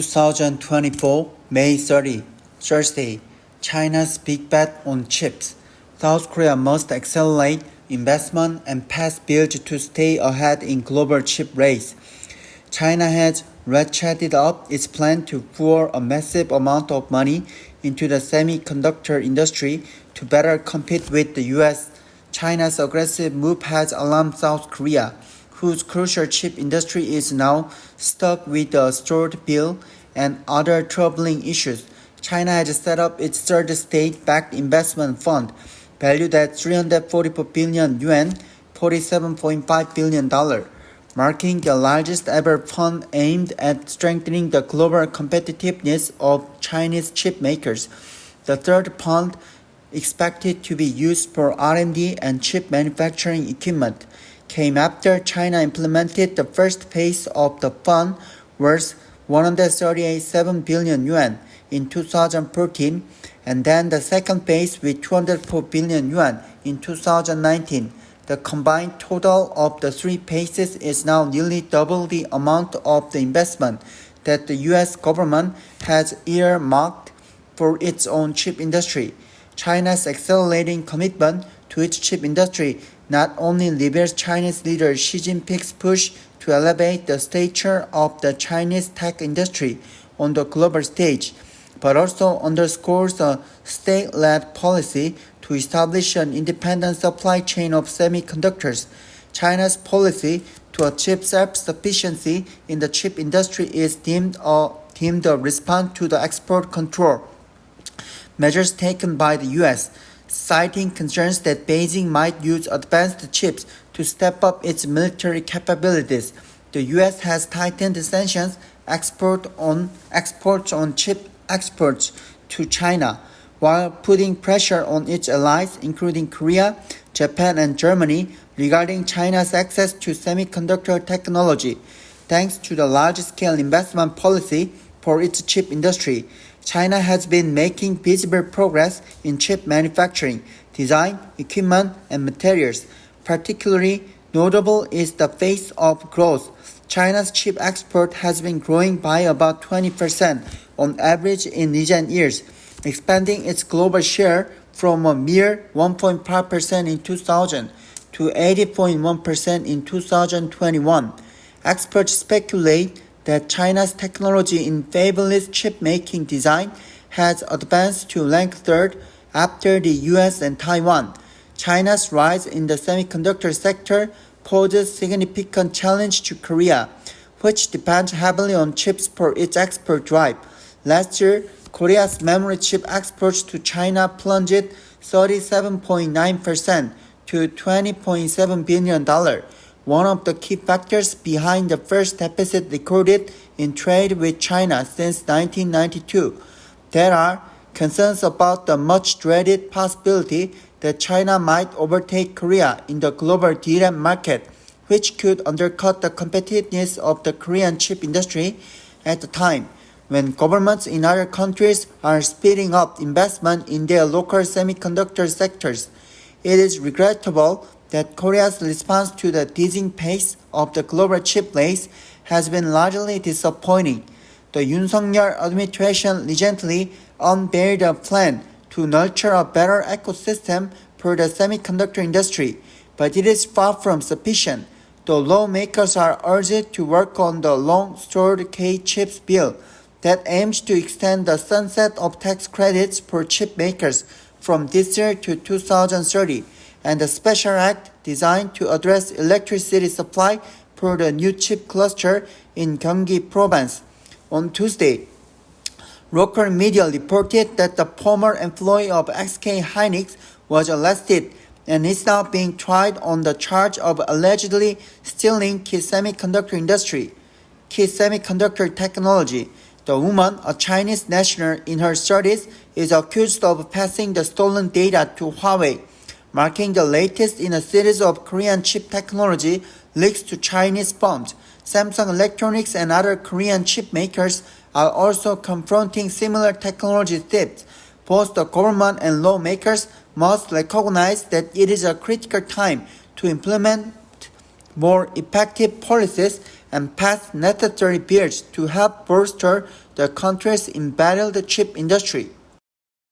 2024, May 30, Thursday. China's big bet on chips. South Korea must accelerate investment and pass bills to stay ahead in global chip race. China has ratcheted up its plan to pour a massive amount of money into the semiconductor industry to better compete with the US. China's aggressive move has alarmed South Korea, whose crucial chip industry is now stuck with a stored bill and other troubling issues. China has set up its third state-backed investment fund, valued at 344 billion yuan, $47.5 billion, marking the largest ever fund aimed at strengthening the global competitiveness of Chinese chip makers. The third fund, expected to be used for R&D and chip manufacturing equipment, came after China implemented the first phase of the fund worth 138.7 billion yuan in 2014, and then the second phase with 204 billion yuan in 2019. The combined total of the three phases is now nearly double the amount of the investment that the US government has earmarked for its own chip industry. China's accelerating commitment to its chip industry not only reveals Chinese leader Xi Jinping's push to elevate the stature of the Chinese tech industry on the global stage, but also underscores a state-led policy to establish an independent supply chain of semiconductors. China's policy to achieve self-sufficiency in the chip industry is deemed a response to the export control measures taken by the US, citing concerns that Beijing might use advanced chips to step up its military capabilities. The US has tightened sanctions exports on chip exports to China, while putting pressure on its allies, including Korea, Japan, and Germany, regarding China's access to semiconductor technology. Thanks to the large-scale investment policy for its chip industry, China has been making visible progress in chip manufacturing, design, equipment, and materials. Particularly notable is the pace of growth. China's chip export has been growing by about 20% on average in recent years, expanding its global share from a mere 1.5% in 2000 to 80.1% in 2021. Experts speculate that China's technology in fabulous chip-making design has advanced to rank third after the US and Taiwan. China's rise in the semiconductor sector poses significant challenge to Korea, which depends heavily on chips for its export drive. Last year, Korea's memory chip exports to China plunged 37.9% to $20.7 billion, one of the key factors behind the first deficit recorded in trade with China since 1992. There are concerns about the much-dreaded possibility that China might overtake Korea in the global DRAM market, which could undercut the competitiveness of the Korean chip industry at a time when governments in other countries are speeding up investment in their local semiconductor sectors. It is regrettable that Korea's response to the dizzying pace of the global chip race has been largely disappointing. The Yoon Suk-yeol administration recently unveiled a plan to nurture a better ecosystem for the semiconductor industry, but it is far from sufficient. The lawmakers are urged to work on the long-stalled K-CHIPS bill that aims to extend the sunset of tax credits for chip makers from this year to 2030, and a special act designed to address electricity supply for the new chip cluster in Gyeonggi province. On Tuesday, local media reported that the former employee of SK Hynix was arrested and is now being tried on the charge of allegedly stealing key semiconductor technology. The woman, a Chinese national in her 30s, is accused of passing the stolen data to Huawei, marking the latest in a series of Korean chip technology leaks to Chinese firms. Samsung Electronics and other Korean chip makers are also confronting similar technology thefts. Both the government and lawmakers must recognize that it is a critical time to implement more effective policies and pass necessary bills to help bolster the country's embattled chip industry.